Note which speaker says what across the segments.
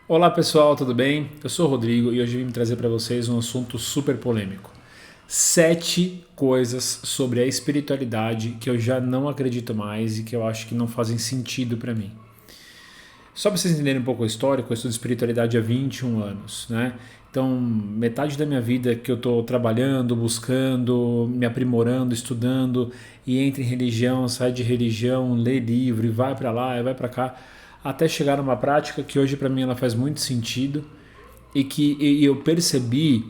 Speaker 1: Olá pessoal, tudo bem? Eu sou o Rodrigo e hoje vim trazer para vocês um assunto super polêmico. 7 coisas sobre a espiritualidade que eu já não acredito mais e que eu acho que não fazem sentido para mim. Só para vocês entenderem um pouco o histórico, eu estudo espiritualidade há 21 anos, né? Então, metade da minha vida que eu estou trabalhando, buscando, me aprimorando, estudando, e entra em religião, sai de religião, lê livro, e vai para lá, e vai para cá, até chegar numa prática que hoje para mim ela faz muito sentido e eu percebi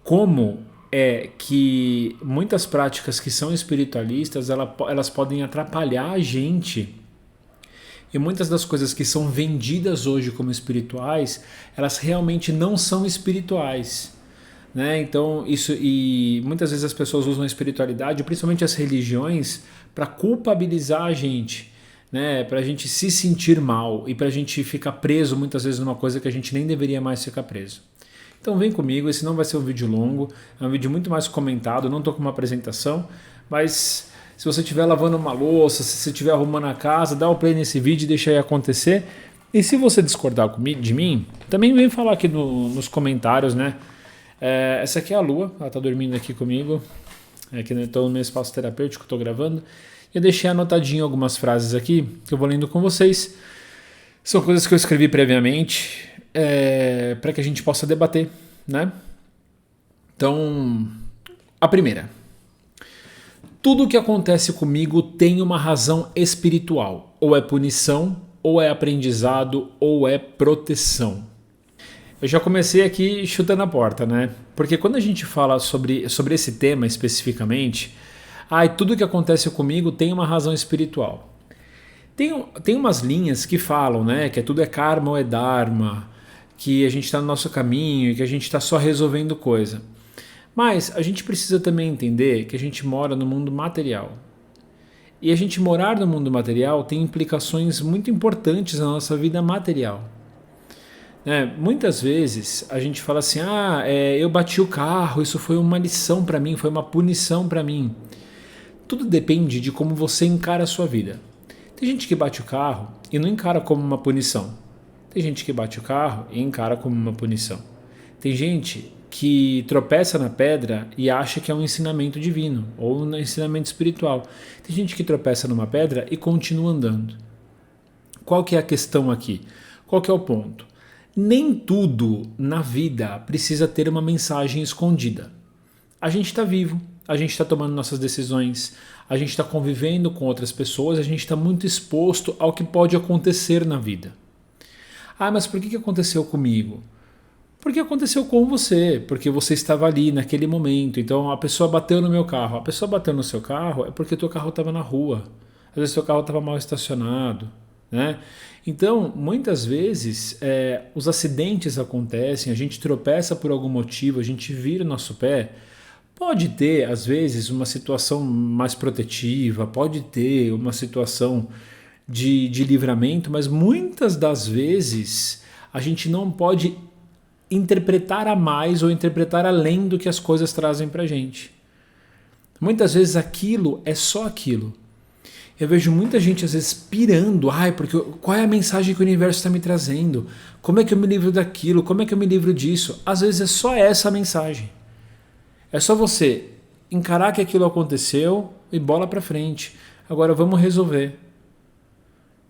Speaker 1: como é que muitas práticas que são espiritualistas elas podem atrapalhar a gente e muitas das coisas que são vendidas hoje como espirituais, elas realmente não são espirituais. Né? Então, isso e muitas vezes as pessoas usam a espiritualidade, principalmente as religiões, para culpabilizar a gente, né? Para a gente se sentir mal e para a gente ficar preso muitas vezes numa coisa que a gente nem deveria mais ficar preso. Então vem comigo, esse não vai ser um vídeo longo, é um vídeo muito mais comentado, não estou com uma apresentação, mas se você estiver lavando uma louça, se você estiver arrumando a casa, dá o play nesse vídeo e deixa aí acontecer. E se você discordar de mim, também vem falar aqui nos comentários, né? Essa aqui é a Lua, ela está dormindo aqui comigo, aqui estou no meu espaço terapêutico, estou gravando. Eu deixei anotadinho algumas frases aqui que eu vou lendo com vocês. São coisas que eu escrevi previamente para que a gente possa debater, né? Então, a primeira. Tudo o que acontece comigo tem uma razão espiritual. Ou é punição, ou é aprendizado, ou é proteção. Eu já comecei aqui chutando a porta, né? Porque quando a gente fala sobre esse tema especificamente, tudo que acontece comigo tem uma razão espiritual. Tem umas linhas que falam, né? Que tudo é karma ou é dharma, que a gente está no nosso caminho e que a gente está só resolvendo coisa. Mas a gente precisa também entender que a gente mora no mundo material. E a gente morar no mundo material tem implicações muito importantes na nossa vida material. Muitas vezes a gente fala assim, eu bati o carro, isso foi uma lição para mim, foi uma punição para mim. Tudo depende de como você encara a sua vida. Tem gente que bate o carro e não encara como uma punição. Tem gente que bate o carro e encara como uma punição. Tem gente que tropeça na pedra e acha que é um ensinamento divino ou um ensinamento espiritual. Tem gente que tropeça numa pedra e continua andando. Qual que é a questão aqui? Qual que é o ponto? Nem tudo na vida precisa ter uma mensagem escondida. A gente está vivo, a gente está tomando nossas decisões, a gente está convivendo com outras pessoas, a gente está muito exposto ao que pode acontecer na vida. Mas por que aconteceu comigo? Porque aconteceu com você, porque você estava ali naquele momento. Então a pessoa bateu no meu carro. A pessoa bateu no seu carro é porque o teu carro estava na rua. Às vezes o teu carro estava mal estacionado. Né? Então, muitas vezes, os acidentes acontecem, a gente tropeça por algum motivo, a gente vira o nosso pé. Pode ter, às vezes, uma situação mais protetiva, pode ter uma situação de livramento, mas muitas das vezes a gente não pode interpretar a mais ou interpretar além do que as coisas trazem pra gente. Muitas vezes aquilo é só aquilo. Eu vejo muita gente às vezes pirando, porque qual é a mensagem que o universo está me trazendo? Como é que eu me livro daquilo? Como é que eu me livro disso? Às vezes é só essa a mensagem. É só você encarar que aquilo aconteceu e bola pra frente. Agora vamos resolver.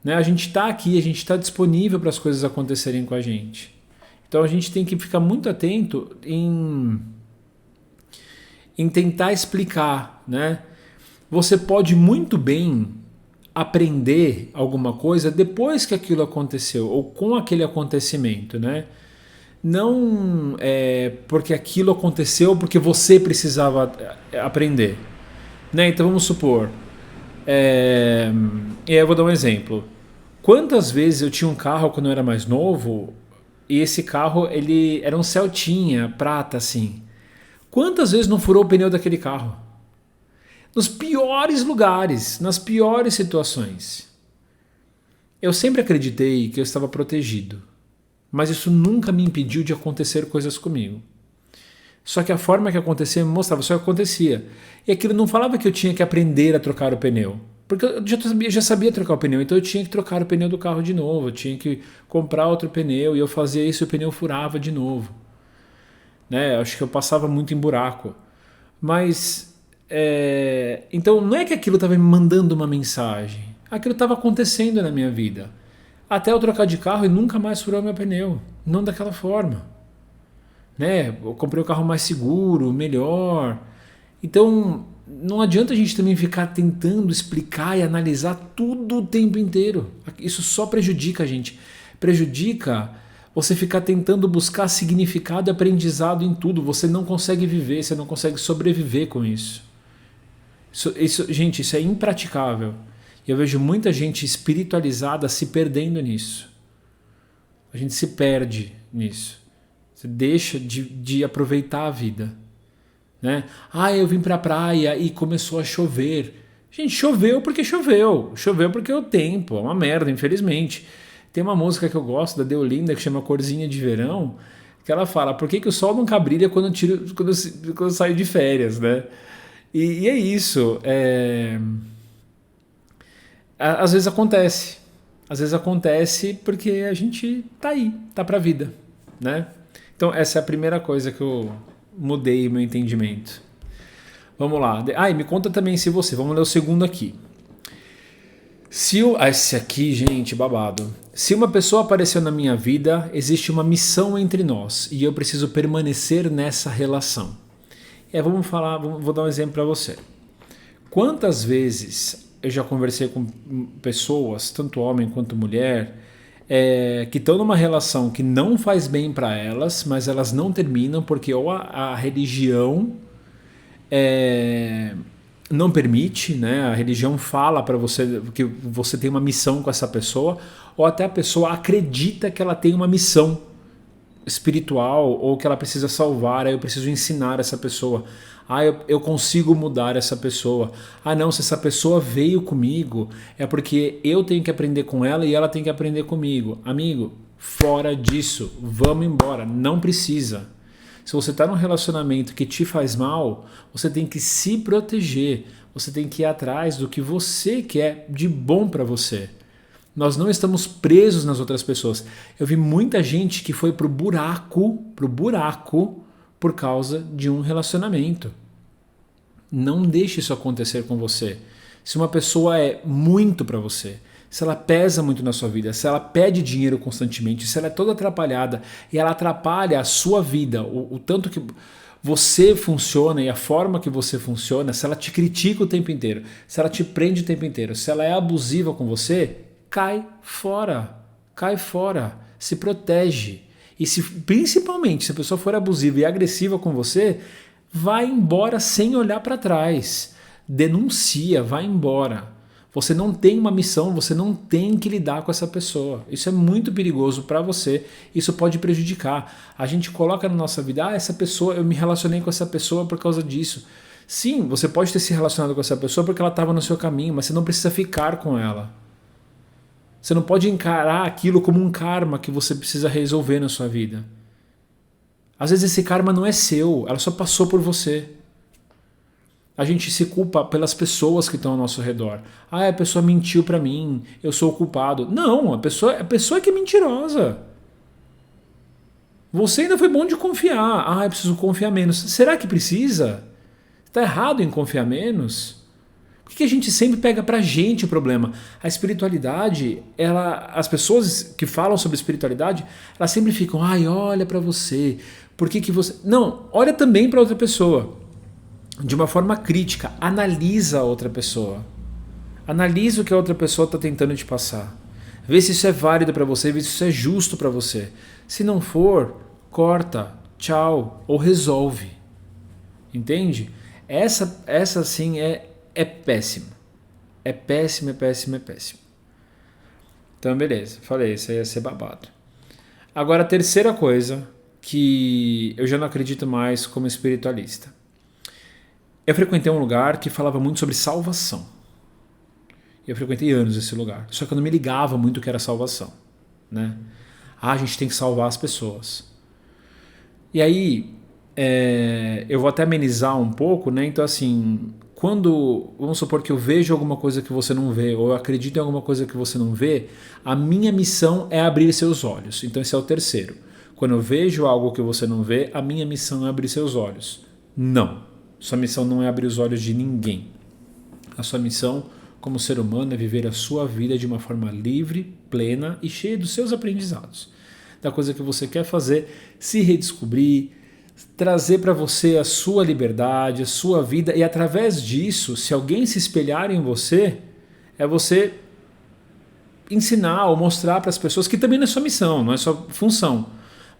Speaker 1: Né? A gente está aqui, a gente está disponível para as coisas acontecerem com a gente. Então a gente tem que ficar muito atento em tentar explicar, né? Você pode muito bem aprender alguma coisa depois que aquilo aconteceu ou com aquele acontecimento, né? Não porque aquilo aconteceu porque você precisava aprender, né? Então vamos supor, eu vou dar um exemplo. Quantas vezes eu tinha um carro quando eu era mais novo e esse carro ele era um Celtinha prata assim. Quantas vezes não furou o pneu daquele carro? Nos piores lugares, nas piores situações. Eu sempre acreditei que eu estava protegido, mas isso nunca me impediu de acontecer coisas comigo. Só que a forma que acontecia me mostrava só que acontecia. E aquilo não falava que eu tinha que aprender a trocar o pneu. Porque eu já sabia trocar o pneu, então eu tinha que trocar o pneu do carro de novo, eu tinha que comprar outro pneu, e eu fazia isso e o pneu furava de novo. Né? Acho que eu passava muito em buraco. Mas, então não é que aquilo estava me mandando uma mensagem, aquilo estava acontecendo na minha vida. Até eu trocar de carro e nunca mais furou meu pneu, não daquela forma. Né? Eu comprei o carro mais seguro, melhor. Então, não adianta a gente também ficar tentando explicar e analisar tudo o tempo inteiro. Isso só prejudica a gente. Prejudica você ficar tentando buscar significado e aprendizado em tudo. Você não consegue viver, você não consegue sobreviver com isso. Gente, isso é impraticável. E eu vejo muita gente espiritualizada se perdendo nisso. A gente se perde nisso. Você deixa de aproveitar a vida. Né? Eu vim pra praia e começou a chover. Gente, choveu porque choveu. Choveu porque é o tempo. É uma merda, infelizmente. Tem uma música que eu gosto da Deolinda que chama Corzinha de Verão, que ela fala: por que o sol nunca brilha quando eu saio de férias, né? E é isso. Às vezes acontece. Às vezes acontece porque a gente tá aí, tá pra vida, né? Então essa é a primeira coisa que eu mudei meu entendimento. Vamos lá. E me conta também se você... Vamos ler o segundo aqui. Esse aqui, gente, babado. Se uma pessoa apareceu na minha vida, existe uma missão entre nós e eu preciso permanecer nessa relação. Vou dar um exemplo para você. Quantas vezes eu já conversei com pessoas, tanto homem quanto mulher, que estão numa relação que não faz bem para elas, mas elas não terminam porque ou a religião não permite, né? A religião fala para você que você tem uma missão com essa pessoa, ou até a pessoa acredita que ela tem uma missão espiritual ou que ela precisa salvar, aí eu preciso ensinar essa pessoa. Eu consigo mudar essa pessoa. Não, se essa pessoa veio comigo, é porque eu tenho que aprender com ela e ela tem que aprender comigo. Amigo, fora disso, vamos embora, não precisa. Se você está num relacionamento que te faz mal, você tem que se proteger, você tem que ir atrás do que você quer de bom para você. Nós não estamos presos nas outras pessoas. Eu vi muita gente que foi pro buraco por causa de um relacionamento. Não deixe isso acontecer com você. Se uma pessoa é muito para você, se ela pesa muito na sua vida, se ela pede dinheiro constantemente, se ela é toda atrapalhada e ela atrapalha a sua vida, o tanto que você funciona e a forma que você funciona, se ela te critica o tempo inteiro, se ela te prende o tempo inteiro, se ela é abusiva com você, cai fora, se protege. E principalmente se a pessoa for abusiva e agressiva com você, vai embora sem olhar para trás. Denuncia, vai embora. Você não tem uma missão, você não tem que lidar com essa pessoa. Isso é muito perigoso para você, isso pode prejudicar. A gente coloca na nossa vida, essa pessoa, eu me relacionei com essa pessoa por causa disso. Sim, você pode ter se relacionado com essa pessoa porque ela estava no seu caminho, mas você não precisa ficar com ela. Você não pode encarar aquilo como um karma que você precisa resolver na sua vida. Às vezes esse karma não é seu, ela só passou por você. A gente se culpa pelas pessoas que estão ao nosso redor. A pessoa mentiu para mim, eu sou o culpado. Não, a pessoa é que é mentirosa. Você ainda foi bom de confiar. Eu preciso confiar menos. Será que precisa? Está errado em confiar menos? Por que a gente sempre pega pra gente o problema? A espiritualidade, as pessoas que falam sobre espiritualidade, elas sempre ficam, olha pra você, por que você... Não, olha também pra outra pessoa. De uma forma crítica, analisa a outra pessoa. Analisa o que a outra pessoa está tentando te passar. Vê se isso é válido para você, vê se isso é justo para você. Se não for, corta, tchau, ou resolve. Entende? Essa sim é péssima. É péssimo. Então beleza, falei, isso aí ia ser babado. Agora a terceira coisa que eu já não acredito mais como espiritualista. Eu frequentei um lugar que falava muito sobre salvação. Eu frequentei anos esse lugar. Só que eu não me ligava muito o que era salvação. Né? A gente tem que salvar as pessoas. E aí, eu vou até amenizar um pouco, né? Então assim, quando, vamos supor que eu vejo alguma coisa que você não vê, ou eu acredito em alguma coisa que você não vê, a minha missão é abrir seus olhos. Então esse é o terceiro. Quando eu vejo algo que você não vê, a minha missão é abrir seus olhos. Não. Sua missão não é abrir os olhos de ninguém. A sua missão como ser humano é viver a sua vida de uma forma livre, plena e cheia dos seus aprendizados. Da coisa que você quer fazer, se redescobrir, trazer para você a sua liberdade, a sua vida, e através disso, se alguém se espelhar em você, é você ensinar ou mostrar para as pessoas que também não é sua missão, não é sua função,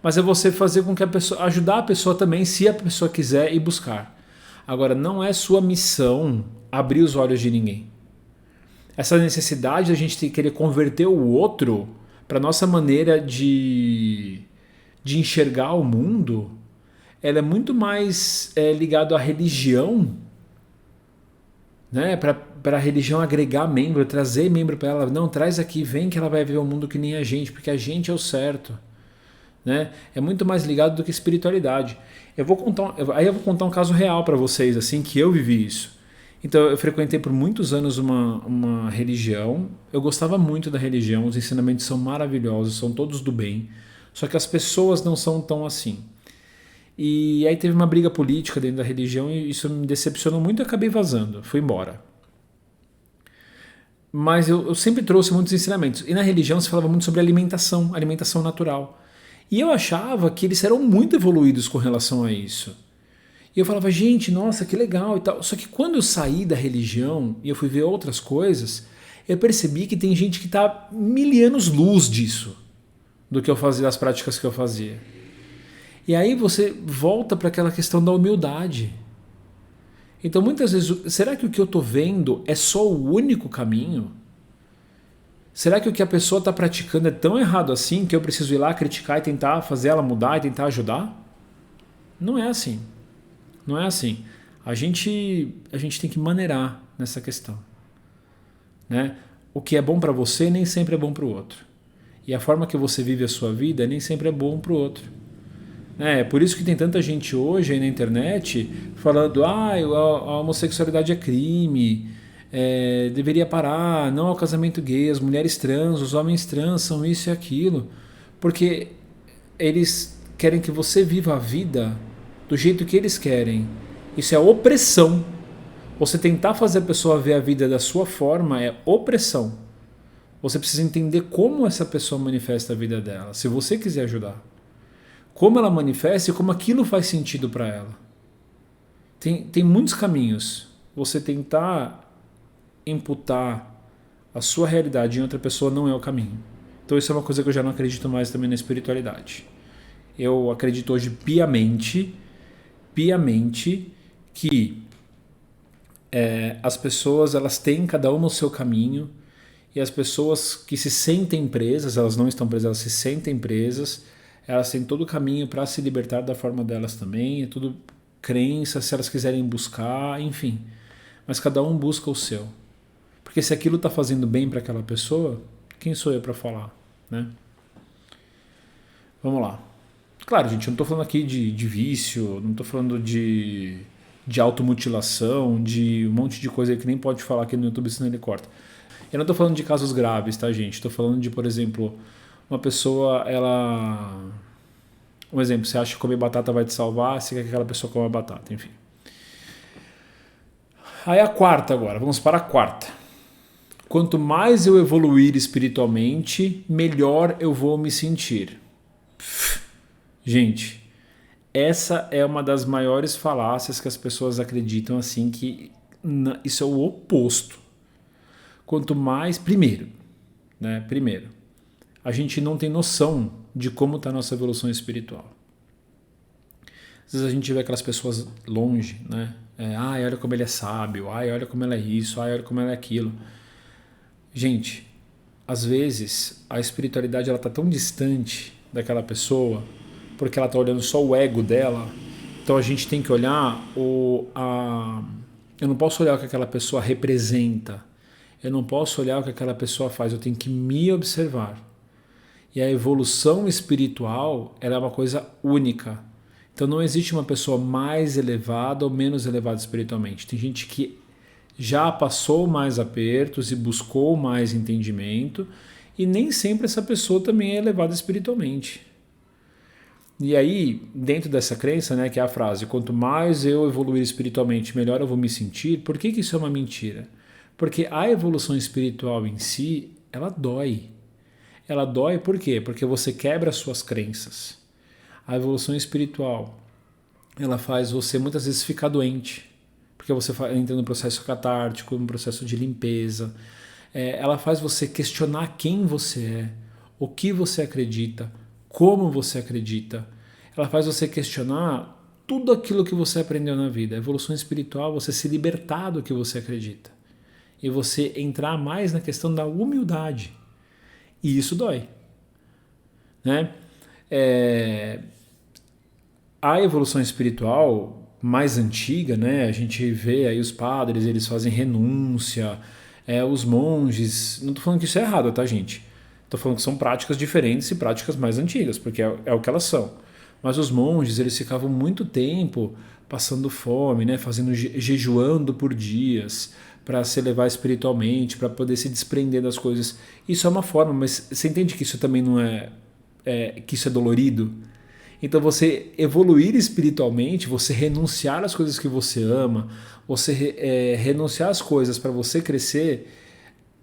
Speaker 1: mas é você fazer com que a pessoa, ajudar a pessoa também, se a pessoa quiser ir buscar. Agora, não é sua missão abrir os olhos de ninguém. Essa necessidade de a gente querer converter o outro para nossa maneira de enxergar o mundo, ela é muito mais ligada à religião, né? Para a religião agregar membro, trazer membro para ela. Não, traz aqui, vem que ela vai ver o mundo que nem a gente, porque a gente é o certo. Né? É muito mais ligado do que espiritualidade. Eu vou contar um caso real para vocês, assim, que eu vivi isso. Então eu frequentei por muitos anos uma religião, eu gostava muito da religião, os ensinamentos são maravilhosos, são todos do bem, só que as pessoas não são tão assim. E aí teve uma briga política dentro da religião e isso me decepcionou muito e acabei vazando, fui embora. Mas eu sempre trouxe muitos ensinamentos. E na religião se falava muito sobre alimentação natural. E eu achava que eles eram muito evoluídos com relação a isso. E eu falava, gente, nossa, que legal e tal. Só que quando eu saí da religião e eu fui ver outras coisas, eu percebi que tem gente que está mil anos luz disso, do que eu fazia, das práticas que eu fazia. E aí você volta para aquela questão da humildade. Então muitas vezes, será que o que eu estou vendo é só o único caminho? Será que o que a pessoa está praticando é tão errado assim que eu preciso ir lá criticar e tentar fazer ela mudar e tentar ajudar? Não é assim. Não é assim. A gente tem que maneirar nessa questão. Né? O que é bom para você nem sempre é bom para o outro. E a forma que você vive a sua vida nem sempre é bom para o outro. É por isso que tem tanta gente hoje aí na internet falando a homossexualidade é crime, deveria parar, não ao casamento gay, as mulheres trans, os homens trans são isso e aquilo. Porque eles querem que você viva a vida do jeito que eles querem. Isso é opressão. Você tentar fazer a pessoa ver a vida da sua forma é opressão. Você precisa entender como essa pessoa manifesta a vida dela, se você quiser ajudar. Como ela manifesta e como aquilo faz sentido para ela. Tem muitos caminhos. Você tentar imputar a sua realidade em outra pessoa não é o caminho. Então isso é uma coisa que eu já não acredito mais também na espiritualidade. Eu acredito hoje piamente que as pessoas elas têm cada uma o seu caminho e as pessoas que se sentem presas, elas não estão presas, elas se sentem presas, elas têm todo o caminho para se libertar da forma delas também, é tudo crença, se elas quiserem buscar, enfim. Mas cada um busca o seu. Porque se aquilo está fazendo bem para aquela pessoa, quem sou eu para falar? Né? Vamos lá. Claro, gente, eu não estou falando aqui de vício, não estou falando de automutilação, de um monte de coisa que nem pode falar aqui no YouTube, senão ele corta. Eu não estou falando de casos graves, tá, gente? Estou falando de, por exemplo, uma pessoa, um exemplo, você acha que comer batata vai te salvar, você quer que aquela pessoa coma batata, enfim. Aí a quarta agora, vamos para a quarta. Quanto mais eu evoluir espiritualmente, melhor eu vou me sentir. Gente, essa é uma das maiores falácias que as pessoas acreditam assim, que isso é o oposto. Quanto mais, primeiro, a gente não tem noção de como está a nossa evolução espiritual. Às vezes a gente vê aquelas pessoas longe, né? Olha como ele é sábio, olha como ela é isso, olha como ela é aquilo. Gente, às vezes a espiritualidade ela está tão distante daquela pessoa porque ela está olhando só o ego dela. Então a gente tem que olhar eu não posso olhar o que aquela pessoa representa. Eu não posso olhar o que aquela pessoa faz. Eu tenho que me observar. E a evolução espiritual ela é uma coisa única. Então não existe uma pessoa mais elevada ou menos elevada espiritualmente. Tem gente que já passou mais apertos e buscou mais entendimento, e nem sempre essa pessoa também é elevada espiritualmente. E aí, dentro dessa crença, né, que é a frase, quanto mais eu evoluir espiritualmente, melhor eu vou me sentir, por que isso é uma mentira? Porque a evolução espiritual em si, ela dói. Ela dói por quê? Porque você quebra as suas crenças. A evolução espiritual, ela faz você muitas vezes ficar doente, porque você entra no processo catártico, no processo de limpeza. Ela faz você questionar quem você é, o que você acredita, como você acredita. Ela faz você questionar tudo aquilo que você aprendeu na vida. A evolução espiritual, você se libertar do que você acredita. E você entrar mais na questão da humildade. E isso dói. Né? A evolução espiritual mais antiga, né? A gente vê aí os padres, eles fazem renúncia, os monges. Não estou falando que isso é errado, tá, gente? Estou falando que são práticas diferentes e práticas mais antigas, porque é o que elas são. Mas os monges, eles ficavam muito tempo passando fome, né? Fazendo jejuando por dias para se elevar espiritualmente, para poder se desprender das coisas. Isso é uma forma, mas você entende que isso também não que isso é dolorido? Então você evoluir espiritualmente, você renunciar às coisas que você ama, você renunciar às coisas para você crescer,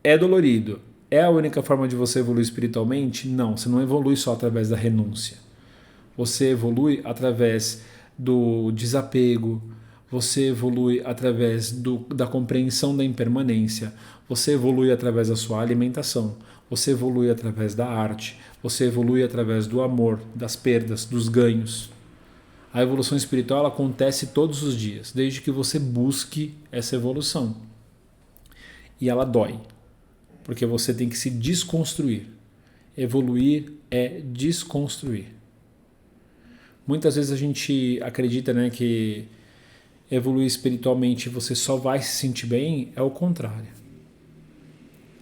Speaker 1: é dolorido. É a única forma de você evoluir espiritualmente? Não, você não evolui só através da renúncia. Você evolui através do desapego, você evolui através da compreensão da impermanência, você evolui através da sua alimentação, você evolui através da arte, você evolui através do amor, das perdas, dos ganhos. A evolução espiritual acontece todos os dias, desde que você busque essa evolução. E ela dói, porque você tem que se desconstruir. Evoluir é desconstruir. Muitas vezes a gente acredita, né, que evoluir espiritualmente você só vai se sentir bem, é o contrário.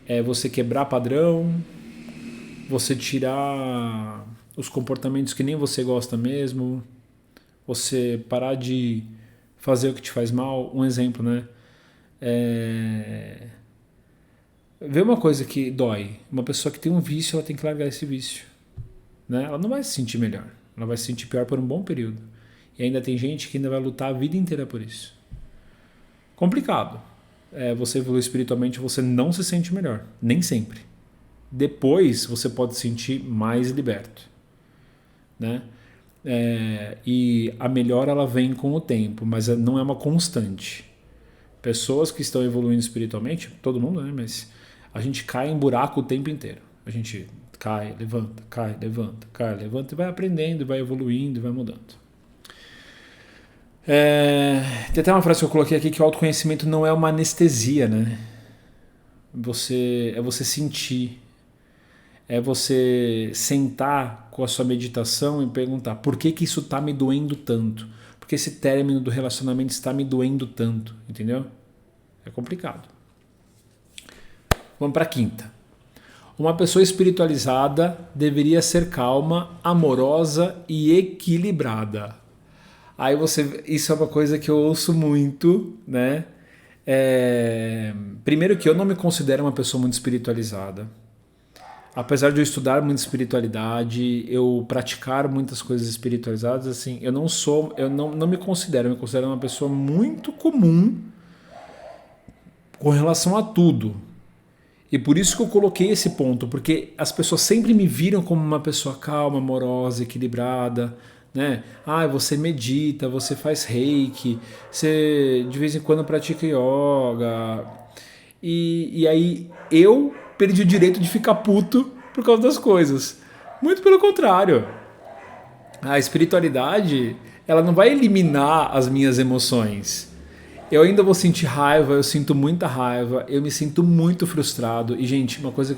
Speaker 1: É você quebrar padrão, você tirar os comportamentos que nem você gosta mesmo, você parar de fazer o que te faz mal. Um exemplo, né? Vê uma coisa que dói. Uma pessoa que tem um vício, ela tem que largar esse vício. Né? Ela não vai se sentir melhor. Ela vai se sentir pior por um bom período. E ainda tem gente que ainda vai lutar a vida inteira por isso. Complicado. Você evoluir espiritualmente, você não se sente melhor. Nem sempre. Depois você pode se sentir mais liberto. Né? E a melhora ela vem com o tempo, mas não é uma constante. Pessoas que estão evoluindo espiritualmente, todo mundo, né? Mas a gente cai em buraco o tempo inteiro. A gente cai, levanta, cai, levanta, cai, levanta e vai aprendendo, vai evoluindo e vai mudando. Tem até uma frase que eu coloquei aqui que o autoconhecimento não é uma anestesia, né? É você sentir, é você sentar com a sua meditação e perguntar por que isso está me doendo tanto? Por que esse término do relacionamento está me doendo tanto? Entendeu? É complicado. Vamos para a quinta. Uma pessoa espiritualizada deveria ser calma, amorosa e equilibrada. Aí isso é uma coisa que eu ouço muito, né? Primeiro que eu não me considero uma pessoa muito espiritualizada. Apesar de eu estudar muita espiritualidade, eu praticar muitas coisas espiritualizadas, assim, eu não me considero, eu me considero uma pessoa muito comum com relação a tudo. E por isso que eu coloquei esse ponto, porque as pessoas sempre me viram como uma pessoa calma, amorosa, equilibrada, né? Você medita, você faz reiki, você de vez em quando pratica yoga. E aí eu perdi o direito de ficar puto por causa das coisas. Muito pelo contrário. A espiritualidade, ela não vai eliminar as minhas emoções. Eu ainda vou sentir raiva, eu sinto muita raiva, eu me sinto muito frustrado. E, gente, uma coisa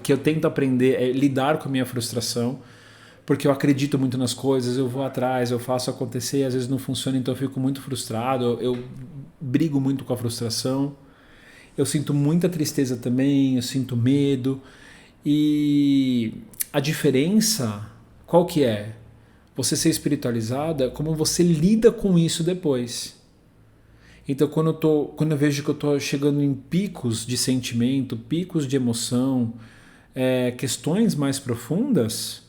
Speaker 1: que eu tento aprender é lidar com a minha frustração, porque eu acredito muito nas coisas, eu vou atrás, eu faço acontecer e às vezes não funciona, então eu fico muito frustrado, eu brigo muito com a frustração. Eu sinto muita tristeza também, eu sinto medo. E a diferença, qual que é? Você ser espiritualizada, como você lida com isso depois. Então quando eu vejo que eu estou chegando em picos de sentimento, picos de emoção, questões mais profundas,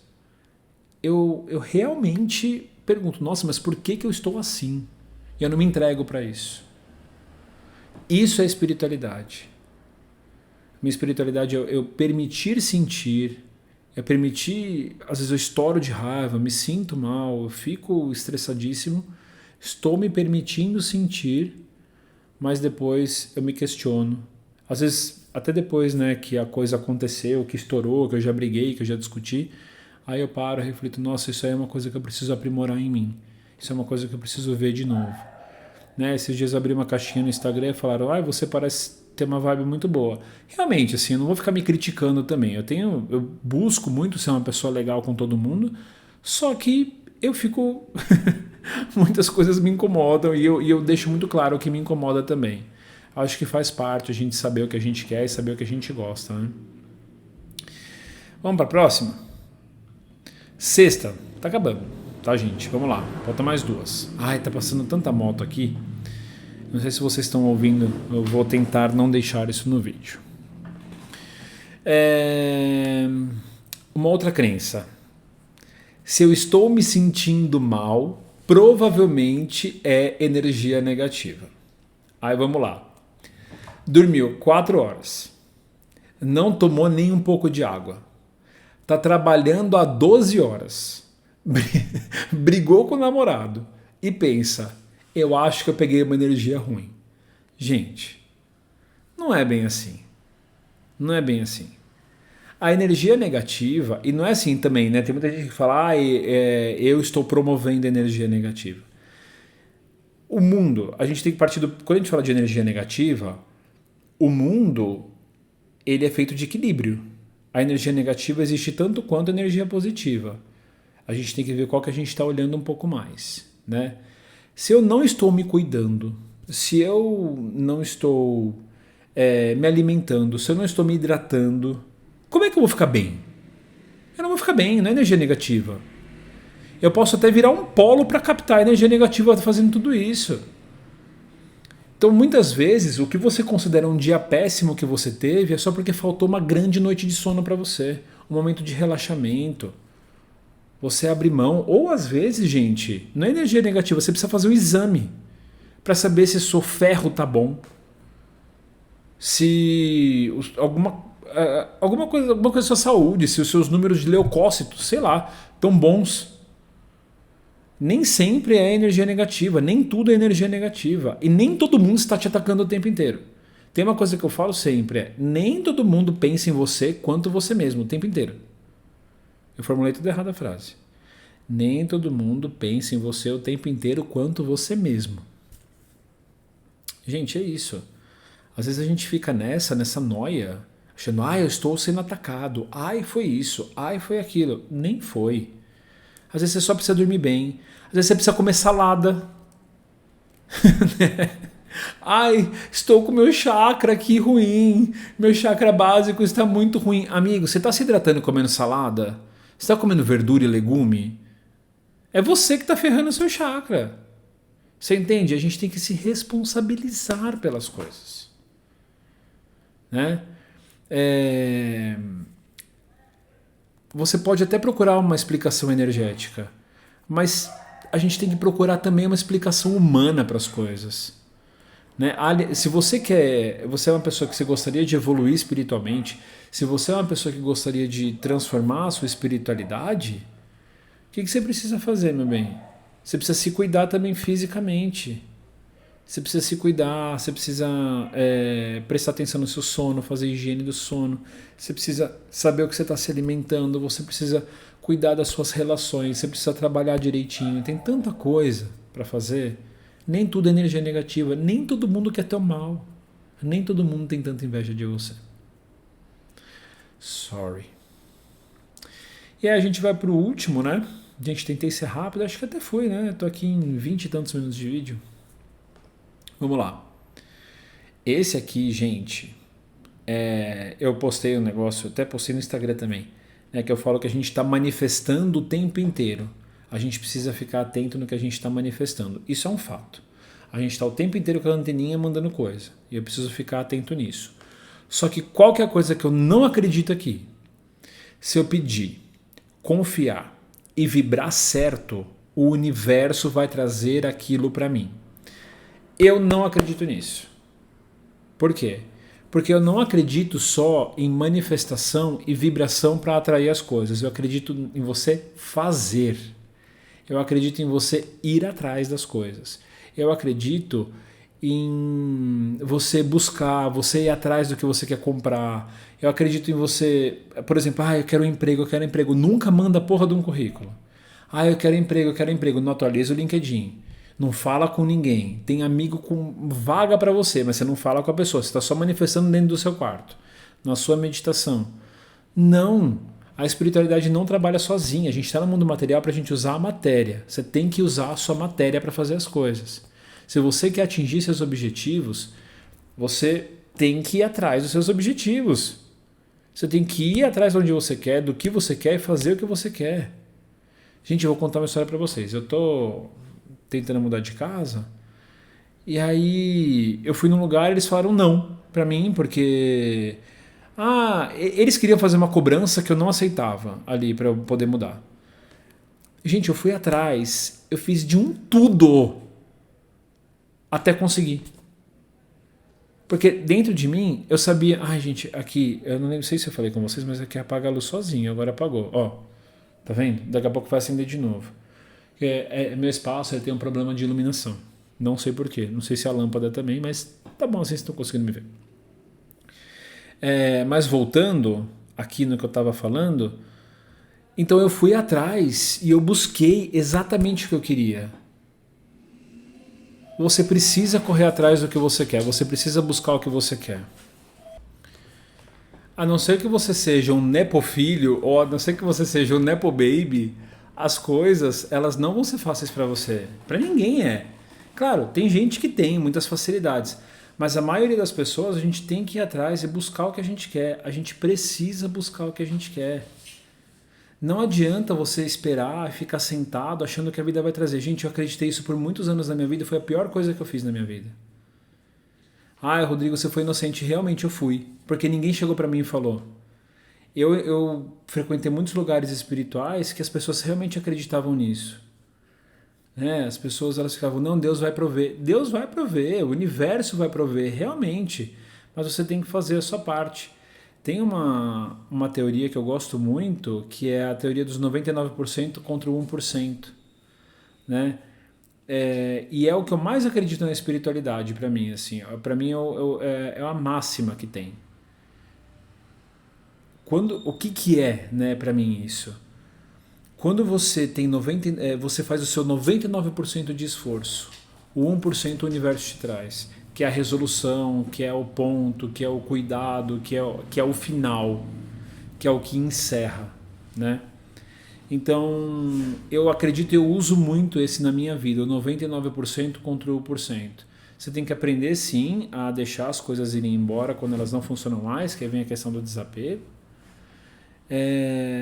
Speaker 1: eu realmente pergunto, nossa, mas por que eu estou assim? E eu não me entrego para isso. Isso é espiritualidade. Minha espiritualidade é eu permitir sentir, é permitir, às vezes eu estouro de raiva, me sinto mal, eu fico estressadíssimo, estou me permitindo sentir, mas depois eu me questiono. Às vezes, até depois, né, que a coisa aconteceu, que estourou, que eu já briguei, que eu já discuti, aí eu paro e reflito, nossa, isso aí é uma coisa que eu preciso aprimorar em mim. Isso é uma coisa que eu preciso ver de novo. Né, esses dias eu abri uma caixinha no Instagram e falaram, você parece ter uma vibe muito boa. Realmente, assim, eu não vou ficar me criticando também. Eu busco muito ser uma pessoa legal com todo mundo, só que eu fico... muitas coisas me incomodam e eu deixo muito claro o que me incomoda também. Acho que faz parte a gente saber o que a gente quer e saber o que a gente gosta, né? Vamos para a próxima? Sexta. Tá acabando, tá, gente? Vamos lá. Falta mais duas. Ai, tá passando tanta moto aqui. Não sei se vocês estão ouvindo. Eu vou tentar não deixar isso no vídeo. Uma outra crença. Se eu estou me sentindo mal, provavelmente é energia negativa. Aí vamos lá. Dormiu 4 horas. Não tomou nem um pouco de água. Tá trabalhando há 12 horas. Brigou com o namorado. E pensa, eu acho que eu peguei uma energia ruim. Gente, não é bem assim. Não é bem assim. A energia negativa, e não é assim também, né? Tem muita gente que fala, eu estou promovendo energia negativa. O mundo, a gente tem que partir do... Quando a gente fala de energia negativa, o mundo, ele é feito de equilíbrio. A energia negativa existe tanto quanto a energia positiva. A gente tem que ver qual que a gente está olhando um pouco mais, né? Se eu não estou me cuidando, se eu não estou me alimentando, se eu não estou me hidratando, como é que eu vou ficar bem? Eu não vou ficar bem, não é energia negativa. Eu posso até virar um polo para captar energia negativa fazendo tudo isso. Então, muitas vezes, o que você considera um dia péssimo que você teve é só porque faltou uma grande noite de sono para você. Um momento de relaxamento. Você abre mão. Ou, às vezes, gente, não é energia negativa, você precisa fazer um exame para saber se seu ferro tá bom. Se alguma coisa da sua saúde, se os seus números de leucócitos, sei lá, estão bons. Nem sempre é energia negativa, nem tudo é energia negativa. E nem todo mundo está te atacando o tempo inteiro. Tem uma coisa que eu falo sempre, nem todo mundo pensa em você quanto você mesmo o tempo inteiro. Eu formulei tudo errado a frase. Nem todo mundo pensa em você o tempo inteiro quanto você mesmo. Gente, é isso. Às vezes a gente fica nessa noia, achando, eu estou sendo atacado, foi isso, foi aquilo. Nem foi. Às vezes você só precisa dormir bem. Às vezes você precisa comer salada. Estou com meu chakra aqui ruim. Meu chakra básico está muito ruim. Amigo, você está se hidratando comendo salada? Você está comendo verdura e legume? É você que está ferrando o seu chakra. Você entende? A gente tem que se responsabilizar pelas coisas. Né? Você pode até procurar uma explicação energética, mas a gente tem que procurar também uma explicação humana para as coisas. Né? Se você você é uma pessoa que você gostaria de evoluir espiritualmente, se você é uma pessoa que gostaria de transformar a sua espiritualidade, o que você precisa fazer, meu bem? Você precisa se cuidar também fisicamente. Você precisa se cuidar, você precisa prestar atenção no seu sono, fazer higiene do sono, você precisa saber o que você está se alimentando, você precisa cuidar das suas relações, você precisa trabalhar direitinho, tem tanta coisa para fazer. Nem tudo é energia negativa, nem todo mundo quer teu mal, nem todo mundo tem tanta inveja de você. Sorry. E aí a gente vai para o último, né? Gente, tentei ser rápido, acho que até foi, né? Estou aqui em 20 e tantos minutos de vídeo. Vamos lá. Esse aqui, gente, eu postei um negócio, até postei no Instagram também, que eu falo que a gente está manifestando o tempo inteiro. A gente precisa ficar atento no que a gente está manifestando. Isso é um fato. A gente está o tempo inteiro com a anteninha mandando coisa. E eu preciso ficar atento nisso. Só que qual que é a coisa que eu não acredito aqui? Se eu pedir, confiar e vibrar certo, o universo vai trazer aquilo para mim. Eu não acredito nisso. Por quê? Porque eu não acredito só em manifestação e vibração para atrair as coisas. Eu acredito em você fazer. Eu acredito em você ir atrás das coisas. Eu acredito em você buscar, você ir atrás do que você quer comprar. Eu acredito em você, por exemplo, eu quero um emprego, eu quero um emprego. Nunca manda a porra de um currículo. Eu quero emprego, eu quero emprego. Não atualiza o LinkedIn. Não fala com ninguém. Tem amigo com vaga para você, mas você não fala com a pessoa. Você está só manifestando dentro do seu quarto, na sua meditação. Não. A espiritualidade não trabalha sozinha. A gente está no mundo material para a gente usar a matéria. Você tem que usar a sua matéria para fazer as coisas. Se você quer atingir seus objetivos, você tem que ir atrás dos seus objetivos. Você tem que ir atrás de onde você quer, do que você quer e fazer o que você quer. Gente, eu vou contar uma história para vocês. Eu tô tentando mudar de casa e aí eu fui num lugar e eles falaram não para mim porque eles queriam fazer uma cobrança que eu não aceitava ali para eu poder mudar. Gente, eu fui atrás, eu fiz de um tudo até conseguir. Porque dentro de mim eu sabia, gente, aqui, eu não sei se eu falei com vocês, mas aqui apaga a luz sozinho, agora apagou. Ó, tá vendo? Daqui a pouco vai acender de novo. Meu espaço tem um problema de iluminação. Não sei porquê. Não sei se a lâmpada também, mas tá bom, vocês estão conseguindo me ver. Mas voltando aqui no que eu estava falando, então eu fui atrás e eu busquei exatamente o que eu queria. Você precisa correr atrás do que você quer. Você precisa buscar o que você quer. A não ser que você seja um nepofilho ou a não ser que você seja um nepobaby, as coisas elas não vão ser fáceis para você. Para ninguém é. Claro, tem gente que tem muitas facilidades, mas a maioria das pessoas a gente tem que ir atrás e buscar o que a gente quer. A gente precisa buscar o que a gente quer. Não adianta você esperar e ficar sentado achando que a vida vai trazer. Gente, eu acreditei isso por muitos anos na minha vida e foi a pior coisa que eu fiz na minha vida. Rodrigo, você foi inocente. Realmente eu fui, porque ninguém chegou para mim e falou. Eu frequentei muitos lugares espirituais que as pessoas realmente acreditavam nisso. As pessoas elas ficavam, não, Deus vai prover. Deus vai prover, o universo vai prover, realmente. Mas você tem que fazer a sua parte. Tem uma teoria que eu gosto muito, que é a teoria dos 99% contra o 1%. Né? E é o que eu mais acredito na espiritualidade para mim. Assim, para mim é uma máxima que tem. O que é, né, para mim isso? Quando você tem você faz o seu 99% de esforço, o 1% o universo te traz, que é a resolução, que é o ponto, que é o cuidado, que é o final, que é o que encerra, né? Então, eu acredito e eu uso muito esse na minha vida, o 99% contra o 1%. Você tem que aprender sim a deixar as coisas irem embora quando elas não funcionam mais, que aí vem a questão do desapego.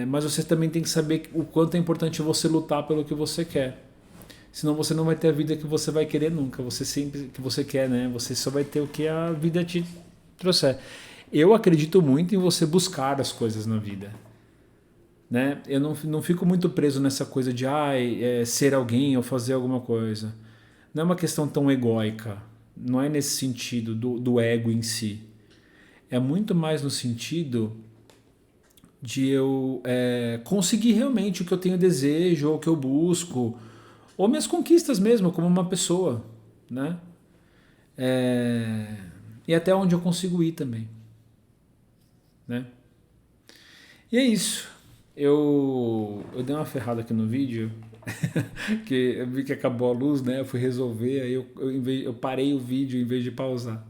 Speaker 1: Mas você também tem que saber o quanto é importante você lutar pelo que você quer. Senão você não vai ter a vida que você vai querer nunca. Você sempre que você quer, né? Você só vai ter o que a vida te trouxer. Eu acredito muito em você buscar as coisas na vida. Né? Eu não fico muito preso nessa coisa de ser alguém ou fazer alguma coisa. Não é uma questão tão egóica. Não é nesse sentido do ego em si. É muito mais no sentido de eu conseguir realmente o que eu tenho desejo, ou o que eu busco, ou minhas conquistas mesmo, como uma pessoa, né? E até onde eu consigo ir também, né? E é isso. Eu dei uma ferrada aqui no vídeo, que eu vi que acabou a luz, né? Eu fui resolver, aí eu parei o vídeo em vez de pausar.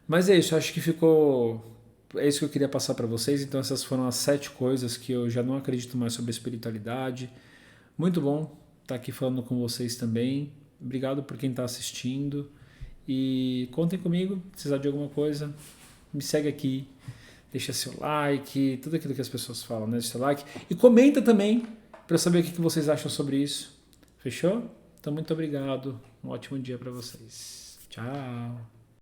Speaker 1: Mas é isso, acho que ficou... É isso que eu queria passar para vocês. Então essas foram as 7 coisas que eu já não acredito mais sobre a espiritualidade. Muito bom estar aqui falando com vocês também. Obrigado por quem está assistindo. E contem comigo, se precisar de alguma coisa, me segue aqui. Deixa seu like, tudo aquilo que as pessoas falam, né? Deixa seu like. E comenta também, para eu saber o que vocês acham sobre isso. Fechou? Então, muito obrigado. Um ótimo dia para vocês. Tchau.